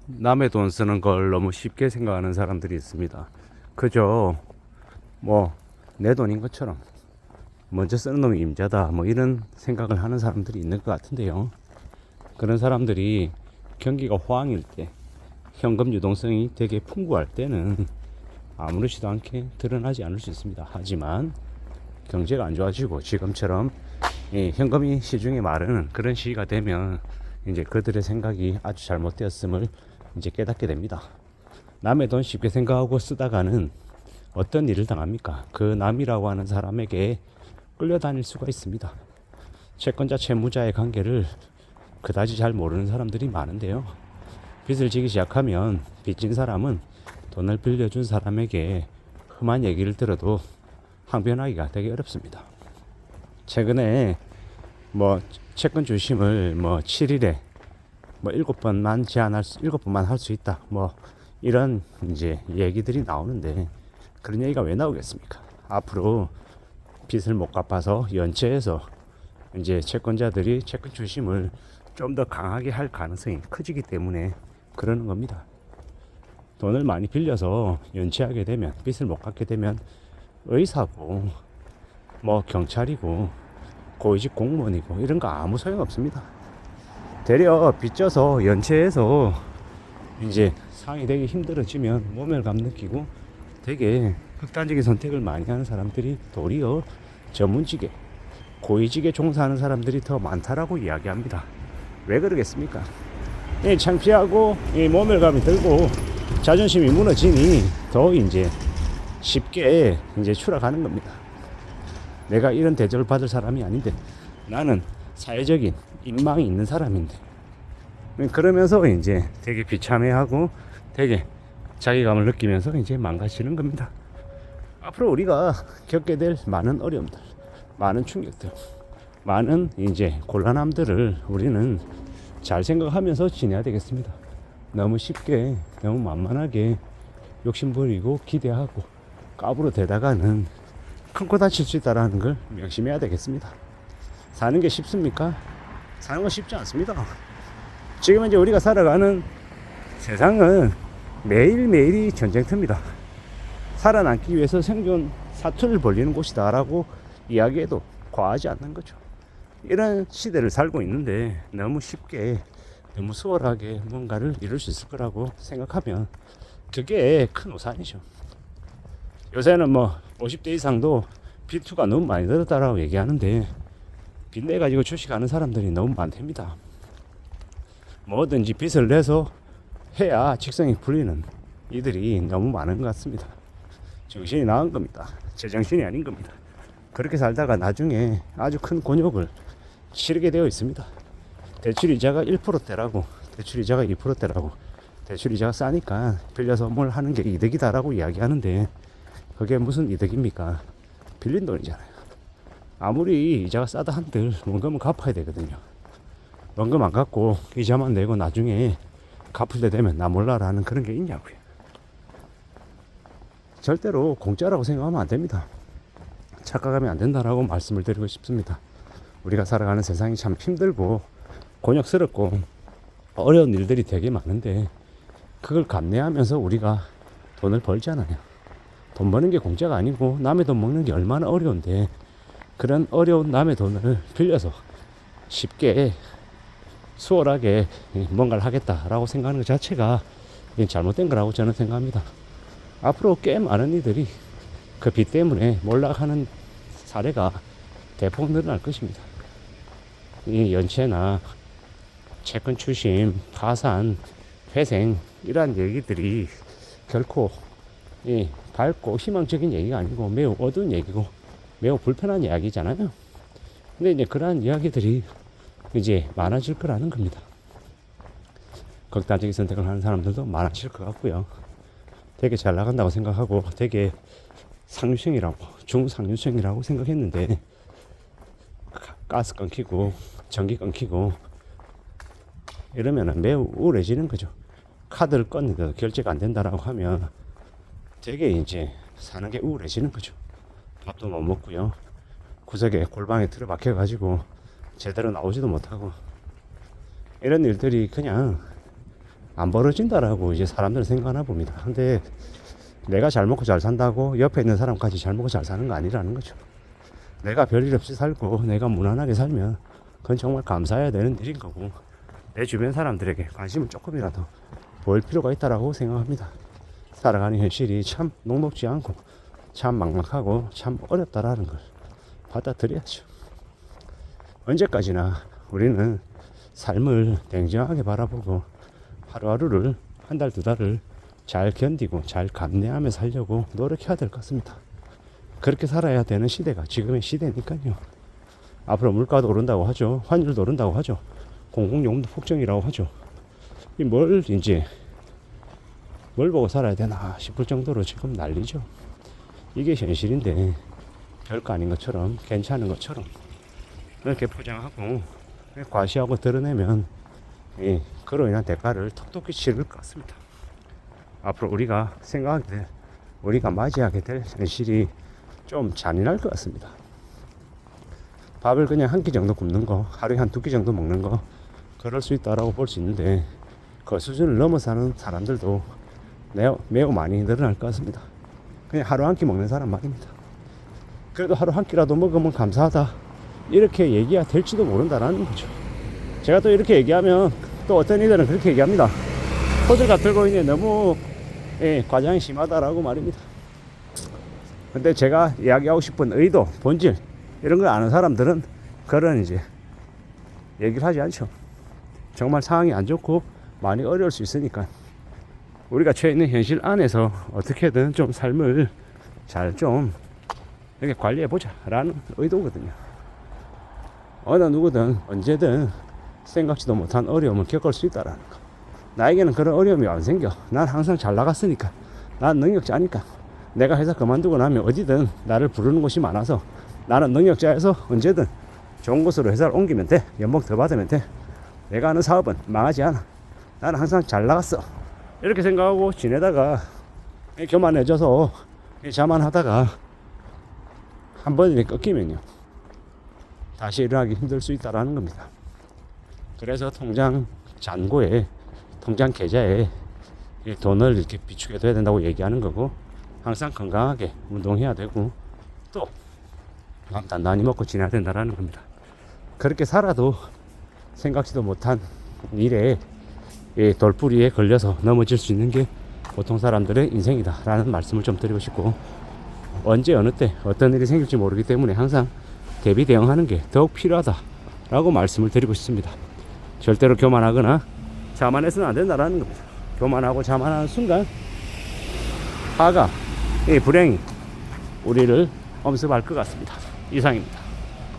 남의 돈 쓰는 걸 너무 쉽게 생각하는 사람들이 있습니다. 그저 뭐 내 돈인 것처럼 먼저 쓰는 놈이 임자다 뭐 이런 생각을 하는 사람들이 있는 것 같은데요. 그런 사람들이 경기가 호황일 때, 현금 유동성이 되게 풍부할 때는 아무렇지도 않게 드러나지 않을 수 있습니다. 하지만 경제가 안 좋아지고 지금처럼 현금이 시중에 마르는 그런 시기가 되면 이제 그들의 생각이 아주 잘못되었음을 이제 깨닫게 됩니다. 남의 돈 쉽게 생각하고 쓰다가는 어떤 일을 당합니까? 그 남이라고 하는 사람에게 끌려다닐 수가 있습니다. 채권자 채무자의 관계를 그다지 잘 모르는 사람들이 많은데요. 빚을 지기 시작하면 빚진 사람은 돈을 빌려준 사람에게 험한 얘기를 들어도 항변하기가 되게 어렵습니다. 최근에 뭐 채권 주심을 뭐 7일에 뭐 7번만 할 수 있다. 뭐 이런 이제 얘기들이 나오는데 그런 얘기가 왜 나오겠습니까? 앞으로 빚을 못 갚아서 연체해서 이제 채권자들이 채권 주심을 좀 더 강하게 할 가능성이 커지기 때문에 그러는 겁니다. 돈을 많이 빌려서 연체하게 되면, 빚을 못 갚게 되면 의사고 뭐 경찰이고 고위직 공무원이고 이런 거 아무 소용 없습니다. 되려 빚져서 연체해서 이제 상이 되게 힘들어지면 모멸감 느끼고 되게 극단적인 선택을 많이 하는 사람들이 도리어 전문직에 고위직에 종사하는 사람들이 더 많다라고 이야기합니다. 왜 그러겠습니까? 창피하고 모멸감이 들고 자존심이 무너지니 더 이제 쉽게 이제 추락하는 겁니다. 내가 이런 대접을 받을 사람이 아닌데, 나는 사회적인 인망이 있는 사람인데, 그러면서 이제 되게 비참해하고 되게 자괴감을 느끼면서 이제 망가지는 겁니다. 앞으로 우리가 겪게 될 많은 어려움들, 많은 충격들, 많은 이제 곤란함들을 우리는 잘 생각하면서 지내야 되겠습니다. 너무 쉽게, 너무 만만하게 욕심부리고 기대하고 까불어 대다가는 큰 코 다칠 수 있다는 걸 명심해야 되겠습니다. 사는 게 쉽습니까? 사는 건 쉽지 않습니다. 지금 이제 우리가 살아가는 세상은 매일매일이 전쟁터입니다. 살아남기 위해서 생존 사투를 벌리는 곳이다 라고 이야기해도 과하지 않는 거죠. 이런 시대를 살고 있는데 너무 쉽게, 너무 수월하게 뭔가를 이룰 수 있을 거라고 생각하면 그게 큰 오산이죠. 요새는 뭐 50대 이상도 빚투가 너무 많이 늘었다라고 얘기하는데, 빚내 가지고 주식하는 사람들이 너무 많답니다. 뭐든지 빚을 내서 해야 직성이 풀리는 이들이 너무 많은 것 같습니다. 정신이 나간 겁니다. 제정신이 아닌 겁니다. 그렇게 살다가 나중에 아주 큰 곤욕을 치르게 되어 있습니다. 대출이자가 1%대라고, 대출이자가 2%대라고, 대출이자가 싸니까 빌려서 뭘 하는 게 이득이다라고 이야기하는데, 그게 무슨 이득입니까? 빌린 돈이잖아요. 아무리 이자가 싸다 한들 원금은 갚아야 되거든요. 원금 안 갚고 이자만 내고 나중에 갚을 때 되면 나 몰라라는 그런 게 있냐고요. 절대로 공짜라고 생각하면 안 됩니다. 착각하면 안 된다라고 말씀을 드리고 싶습니다. 우리가 살아가는 세상이 참 힘들고 곤욕스럽고 어려운 일들이 되게 많은데, 그걸 감내하면서 우리가 돈을 벌잖아요. 돈 버는 게 공짜가 아니고 남의 돈 먹는 게 얼마나 어려운데, 그런 어려운 남의 돈을 빌려서 쉽게 수월하게 뭔가를 하겠다라고 생각하는 것 자체가 잘못된 거라고 저는 생각합니다. 앞으로 꽤 많은 이들이 그 빚 때문에 몰락하는 사례가 대폭 늘어날 것입니다. 이 연체나 채권 추심, 파산, 회생 이러한 얘기들이 결코 밝고 희망적인 얘기가 아니고 매우 어두운 얘기고 매우 불편한 이야기잖아요. 근데 이제 그러한 이야기들이 이제 많아질 거라는 겁니다. 극단적인 선택을 하는 사람들도 많아질 것 같고요. 되게 잘 나간다고 생각하고 되게 상류층이라고, 중상류층이라고 생각했는데, 가스 끊기고 전기 끊기고 이러면 매우 우울해지는 거죠. 카드를 껐는데도 결제가 안 된다라고 하면 되게 이제 사는 게 우울해지는 거죠. 밥도 못 먹고요. 구석에 골방에 틀어박혀 가지고 제대로 나오지도 못하고, 이런 일들이 그냥 안 벌어진다라고 이제 사람들은 생각하나 봅니다. 근데 내가 잘 먹고 잘 산다고 옆에 있는 사람까지 잘 먹고 잘 사는 거 아니라는 거죠. 내가 별일 없이 살고 내가 무난하게 살면 그건 정말 감사해야 되는 일인 거고, 내 주변 사람들에게 관심을 조금이라도 보일 필요가 있다라고 생각합니다. 살아가는 현실이 참 녹록지 않고 참 막막하고 참 어렵다라는 걸 받아들여야죠. 언제까지나 우리는 삶을 냉정하게 바라보고 하루하루를, 한 달, 두 달을 잘 견디고 잘 감내하며 살려고 노력해야 될 것 같습니다. 그렇게 살아야 되는 시대가 지금의 시대니까요. 앞으로 물가도 오른다고 하죠. 환율도 오른다고 하죠. 공공요금도 폭증이라고 하죠. 뭘 보고 살아야 되나 싶을 정도로 지금 난리죠. 이게 현실인데 별거 아닌 것처럼, 괜찮은 것처럼 이렇게 포장하고 과시하고 드러내면 그로 인한 대가를 톡톡히 치를 것 같습니다. 앞으로 우리가 생각하게 될, 우리가 맞이하게 될 현실이 좀 잔인할 것 같습니다. 밥을 그냥 한 끼 정도 굽는 거, 하루에 한 두 끼 정도 먹는 거, 그럴 수 있다라고 볼 수 있는데 그 수준을 넘어 사는 사람들도 매우 많이 늘어날 것 같습니다. 그냥 하루 한 끼 먹는 사람 말입니다. 그래도 하루 한 끼라도 먹으면 감사하다, 이렇게 얘기가 될지도 모른다라는 거죠. 제가 또 이렇게 얘기하면 또 어떤 이들은 그렇게 얘기합니다. 호들갑 들고 있네, 너무 과장이 심하다라고 말입니다. 근데 제가 이야기하고 싶은 의도, 본질, 이런 걸 아는 사람들은 그런 이제 얘기를 하지 않죠. 정말 상황이 안 좋고 많이 어려울 수 있으니까 우리가 처해 있는 현실 안에서 어떻게든 좀 삶을 잘 좀 이렇게 관리해보자 라는 의도거든요. 어느 누구든 언제든 생각지도 못한 어려움을 겪을 수 있다라는 거. 나에게는 그런 어려움이 안 생겨. 난 항상 잘 나갔으니까, 난 능력자니까. 내가 회사 그만두고 나면 어디든 나를 부르는 곳이 많아서 나는 능력자여서 언제든 좋은 곳으로 회사를 옮기면 돼. 연봉 더 받으면 돼. 내가 하는 사업은 망하지 않아. 나는 항상 잘 나갔어. 이렇게 생각하고 지내다가 교만해져서 자만하다가 한 번에 꺾이면요, 다시 일어나기 힘들 수 있다라는 겁니다. 그래서 통장 잔고에, 통장 계좌에 돈을 이렇게 비축해 둬야 된다고 얘기하는 거고, 항상 건강하게 운동해야 되고 또 단단히 먹고 지내야 된다라는 겁니다. 그렇게 살아도 생각지도 못한 일에 돌부리에 걸려서 넘어질 수 있는 게 보통 사람들의 인생이다 라는 말씀을 좀 드리고 싶고, 언제 어느 때 어떤 일이 생길지 모르기 때문에 항상 대비 대응하는 게 더욱 필요하다 라고 말씀을 드리고 싶습니다. 절대로 교만하거나 자만해서는 안 된다라는 겁니다. 교만하고 자만하는 순간 화가, 불행이 우리를 엄습할 것 같습니다. 이상입니다.